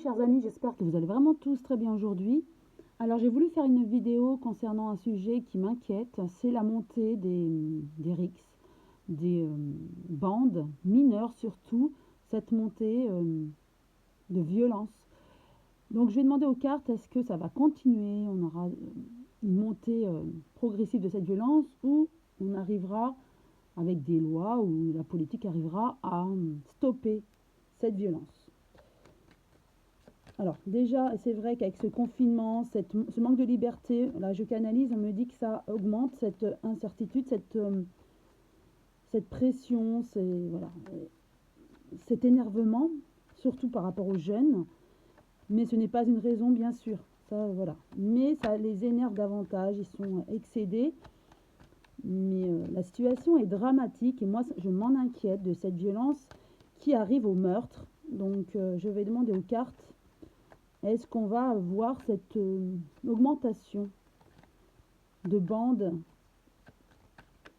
chers amis, j'espère que vous allez vraiment tous très bien aujourd'hui. Alors j'ai voulu faire une vidéo concernant un sujet qui m'inquiète, c'est la montée des RICS, des bandes mineures surtout, cette montée de violence. Donc je vais demander aux cartes, est-ce que ça va continuer, on aura une montée progressive de cette violence ou on arrivera avec des lois où la politique arrivera à stopper cette violence. Alors déjà, c'est vrai qu'avec ce confinement, ce manque de liberté, là je canalise, on me dit que ça augmente cette incertitude, cette pression, voilà, cet énervement, surtout par rapport aux jeunes. Mais ce n'est pas une raison, bien sûr. Ça, voilà. Mais ça les énerve davantage, ils sont excédés. Mais la situation est dramatique et moi, je m'en inquiète de cette violence qui arrive au meurtre. Donc je vais demander aux cartes. Est-ce qu'on va avoir cette augmentation de bandes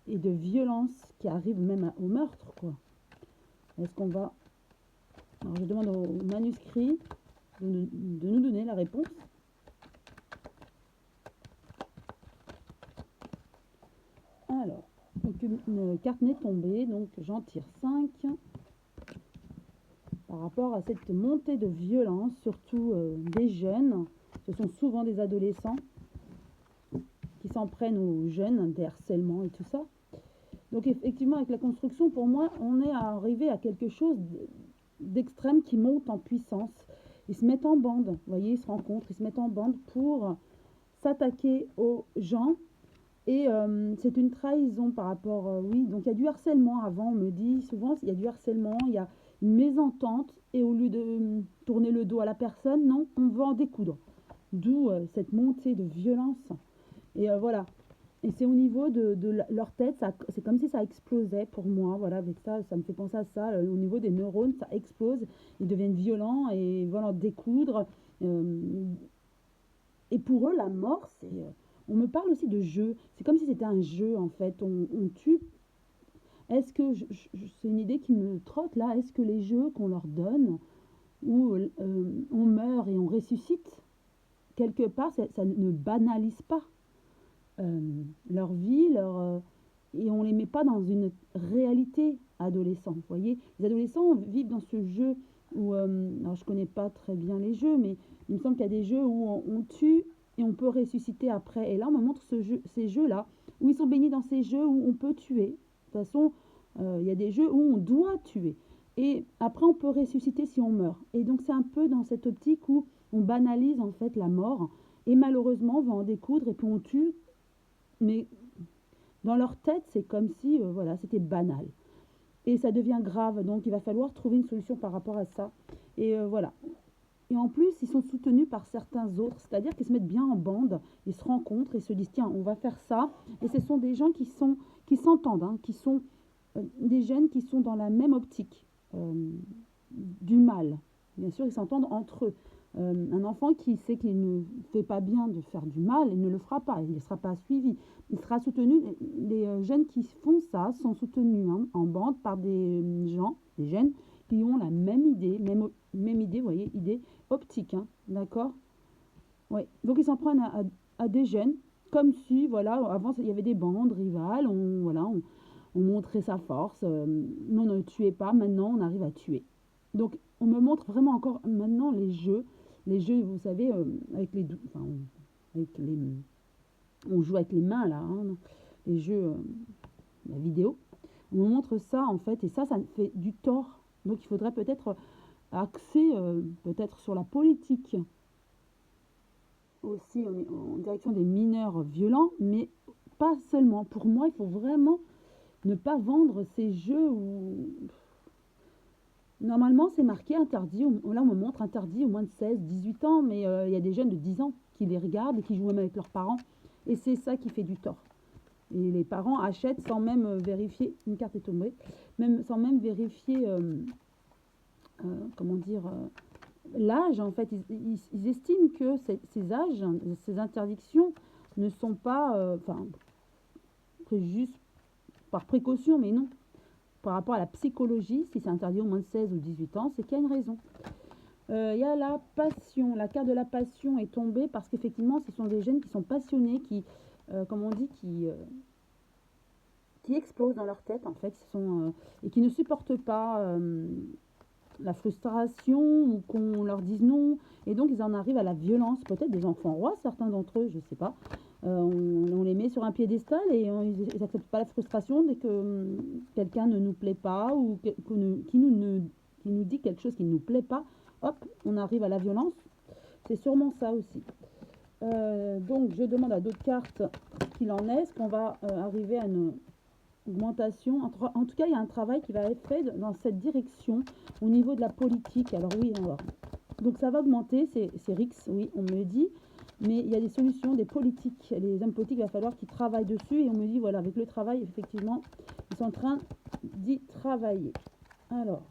et de violence qui arrive même au meurtre, quoi? Est-ce qu'on va... Alors je demande au manuscrit de nous donner la réponse. Alors, une carte n'est tombée, donc j'en tire 5. Par rapport à cette montée de violence, surtout des jeunes, ce sont souvent des adolescents qui s'en prennent aux jeunes, des harcèlements et tout ça. Donc effectivement, avec la construction, pour moi, on est arrivé à quelque chose d'extrême qui monte en puissance. Ils se mettent en bande, vous voyez, ils se rencontrent, ils se mettent en bande pour s'attaquer aux gens. Et c'est une trahison par rapport, oui, donc il y a du harcèlement avant, on me dit souvent, il y a du harcèlement, il y a une mésentente, et au lieu de tourner le dos à la personne, non, on va en découdre. D'où cette montée de violence. Et voilà. Et c'est au niveau de leur tête, c'est comme si ça explosait pour moi. Voilà, avec ça, ça me fait penser à ça. Au niveau des neurones, ça explose. Ils deviennent violents et voilà, découdre. Et pour eux, la mort, c'est... on me parle aussi de jeu. C'est comme si c'était un jeu, en fait. On tue. Est-ce que... c'est une idée qui me trotte, là. Est-ce que les jeux qu'on leur donne, où on meurt et on ressuscite, quelque part, ça ne banalise pas leur vie, et on ne les met pas dans une réalité adolescente. Vous voyez, les adolescents vivent dans ce jeu où, alors je ne connais pas très bien les jeux, mais il me semble qu'il y a des jeux où on tue et on peut ressusciter après. Et là, on me montre ces jeux-là, où ils sont baignés dans ces jeux où on peut tuer. De toute façon, il y a des jeux où on doit tuer. Et après, on peut ressusciter si on meurt. Et donc, c'est un peu dans cette optique où on banalise en fait la mort. Et malheureusement, on va en découdre et puis on tue. Mais dans leur tête, c'est comme si voilà, c'était banal. Et ça devient grave. Donc, il va falloir trouver une solution par rapport à ça. Et voilà. Et en plus, ils sont soutenus par certains autres. C'est-à-dire qu'ils se mettent bien en bande. Ils se rencontrent et se disent, tiens, on va faire ça. Et ce sont des gens qui s'entendent, hein, qui sont des jeunes qui sont dans la même optique du mal. Bien sûr, ils s'entendent entre eux. Un enfant qui sait qu'il ne fait pas bien de faire du mal, il ne le fera pas, il ne sera pas suivi. Il sera soutenu. Les jeunes qui font ça sont soutenus en bande par des gens, des jeunes qui ont la même idée, même idée, vous voyez, idée optique, hein, d'accord? Oui. Donc ils s'en prennent à des jeunes, comme si, voilà, avant il y avait des bandes rivales, on montrait sa force, nous on ne tuait pas, maintenant on arrive à tuer. Donc on me montre vraiment encore maintenant les jeux, vous savez, avec les, enfin, avec les, on joue avec les mains là, hein, les jeux, la vidéo. On me montre ça en fait, et ça me fait du tort. Donc il faudrait peut-être axer peut-être sur la politique. Aussi, on est en direction des mineurs violents, mais pas seulement. Pour moi, il faut vraiment ne pas vendre ces jeux où... Normalement, c'est marqué interdit. Là, on me montre interdit au moins de 16, 18 ans, mais il y a des jeunes de 10 ans qui les regardent et qui jouent même avec leurs parents. Et c'est ça qui fait du tort. Et les parents achètent sans même vérifier, une carte est tombée, sans même vérifier, comment dire, l'âge. En fait, ils estiment que ces âges, ces interdictions ne sont pas, juste par précaution, mais non. Par rapport à la psychologie, si c'est interdit au moins de 16 ou 18 ans, c'est qu'il y a une raison. Il y a la passion. La carte de la passion est tombée parce qu'effectivement, ce sont des jeunes qui sont passionnés, comme on dit, qui explosent dans leur tête, en fait, et qui ne supportent pas la frustration ou qu'on leur dise non. Et donc, ils en arrivent à la violence, peut-être des enfants rois, certains d'entre eux, je ne sais pas. On les met sur un piédestal et ils n'acceptent pas la frustration dès que quelqu'un ne nous plaît pas ou qui nous dit quelque chose qui ne nous plaît pas. Hop, on arrive à la violence. C'est sûrement ça aussi. Donc, je demande à d'autres cartes ce qu'il en est. Est-ce qu'on va arriver à une augmentation? En tout cas, il y a un travail qui va être fait dans cette direction au niveau de la politique. Alors oui, alors, donc ça va augmenter, c'est RIX, oui, on me le dit. Mais il y a des solutions, des politiques. Les hommes politiques, il va falloir qu'ils travaillent dessus. Et on me dit, voilà, avec le travail, effectivement, ils sont en train d'y travailler. Alors,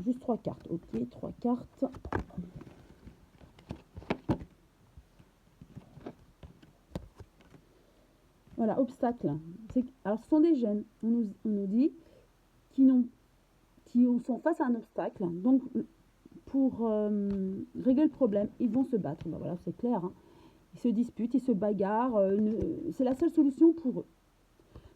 juste 3 cartes. Ok, 3 cartes. Voilà, obstacle. Alors, ce sont des jeunes, on nous dit, qui sont face à un obstacle. Donc, pour régler le problème, ils vont se battre. Ben voilà, c'est clair. Hein. Ils se disputent, ils se bagarrent. C'est la seule solution pour eux.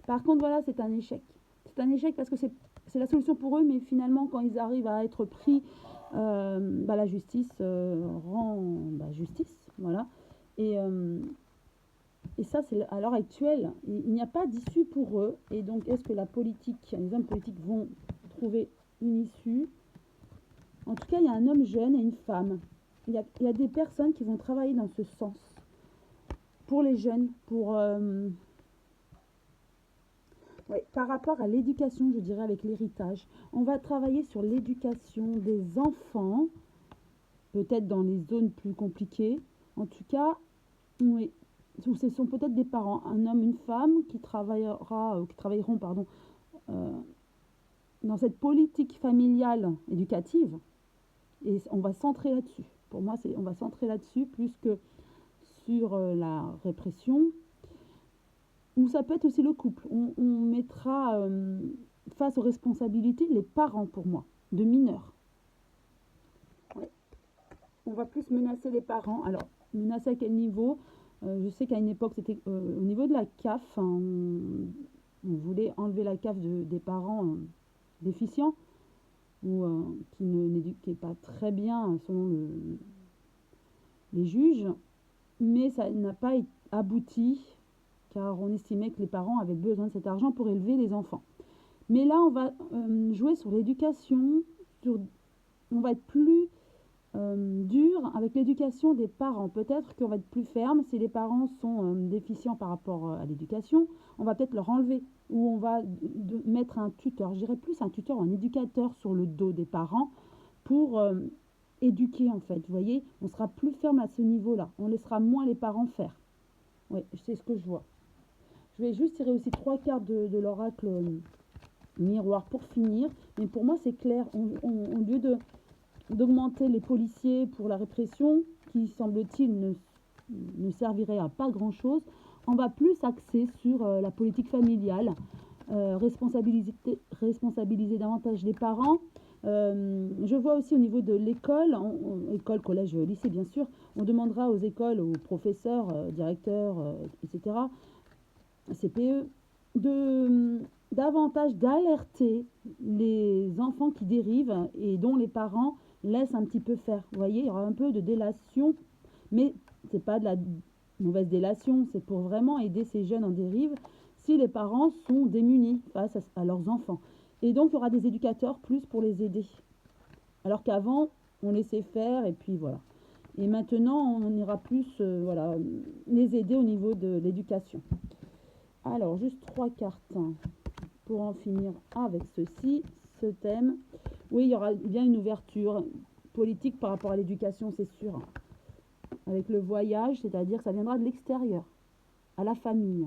Par contre, voilà, c'est un échec. C'est un échec parce que c'est la solution pour eux, mais finalement, quand ils arrivent à être pris, la justice rend justice. Voilà. Et ça, c'est à l'heure actuelle. Il n'y a pas d'issue pour eux. Et donc, est-ce que les hommes politiques vont trouver une issue? En tout cas, il y a un homme jeune et une femme. Il y a des personnes qui vont travailler dans ce sens. Pour les jeunes, par rapport à l'éducation, je dirais, avec l'héritage. On va travailler sur l'éducation des enfants, peut-être dans les zones plus compliquées. En tout cas, oui, ce sont peut-être des parents, un homme, une femme, qui travailleront dans cette politique familiale éducative. Et on va centrer là-dessus. Pour moi, on va centrer là-dessus plus que sur la répression. Ou ça peut être aussi le couple. On mettra face aux responsabilités les parents, pour moi, de mineurs. Ouais. On va plus menacer les parents. Alors, menacer à quel niveau? Je sais qu'à une époque, c'était au niveau de la CAF. Hein, on voulait enlever la CAF des parents déficients ou qui n'éduquaient pas très bien selon les juges. Mais ça n'a pas abouti car on estimait que les parents avaient besoin de cet argent pour élever les enfants. Mais là, on va jouer sur l'éducation, on va être plus dur avec l'éducation des parents. Peut-être qu'on va être plus ferme si les parents sont déficients par rapport à l'éducation. On va peut-être leur enlever ou on va mettre un tuteur, je dirais plus un tuteur ou un éducateur sur le dos des parents pour éduquer en fait. Vous voyez, on sera plus ferme à ce niveau-là. On laissera moins les parents faire. Oui, c'est ce que je vois. Je vais juste tirer aussi 3 cartes de l'oracle miroir pour finir. Mais pour moi, c'est clair. Au lieu d'augmenter les policiers pour la répression, qui semble-t-il ne servirait à pas grand-chose, on va plus axer sur la politique familiale, responsabiliser davantage les parents. Je vois aussi au niveau de l'école, école, collège, lycée bien sûr, on demandera aux écoles, aux professeurs, directeurs, etc., CPE, davantage d'alerter les enfants qui dérivent et dont les parents laissent un petit peu faire. Vous voyez, il y aura un peu de délation, mais c'est pas de la mauvaise délation, c'est pour vraiment aider ces jeunes en dérive si les parents sont démunis face à leurs enfants. Et donc, il y aura des éducateurs plus pour les aider. Alors qu'avant, on laissait faire et puis voilà. Et maintenant, on ira plus les aider au niveau de l'éducation. Alors, juste 3 cartes pour en finir avec ce thème. Oui, il y aura bien une ouverture politique par rapport à l'éducation, c'est sûr. Avec le voyage, c'est-à-dire que ça viendra de l'extérieur, à la famille.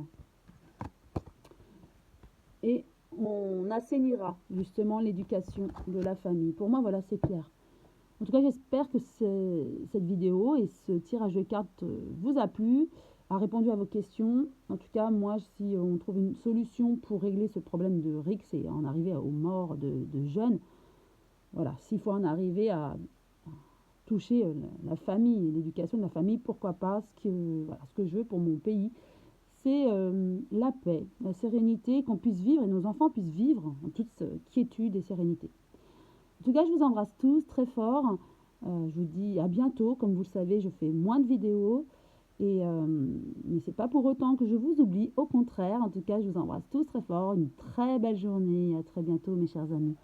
Et on assainira justement l'éducation de la famille. Pour moi, voilà, c'est clair. En tout cas, j'espère que cette vidéo et ce tirage de cartes vous a plu, a répondu à vos questions. En tout cas, moi, si on trouve une solution pour régler ce problème de RIX et en arriver aux morts de jeunes, voilà, s'il faut en arriver à toucher la famille, l'éducation de la famille, pourquoi pas. Voilà, ce que je veux pour mon pays, c'est la paix, la sérénité, qu'on puisse vivre et nos enfants puissent vivre en toute quiétude et sérénité. En tout cas, je vous embrasse tous très fort. Je vous dis à bientôt. Comme vous le savez, je fais moins de vidéos. Mais ce n'est pas pour autant que je vous oublie. Au contraire, en tout cas, je vous embrasse tous très fort. Une très belle journée. À très bientôt, mes chers amis.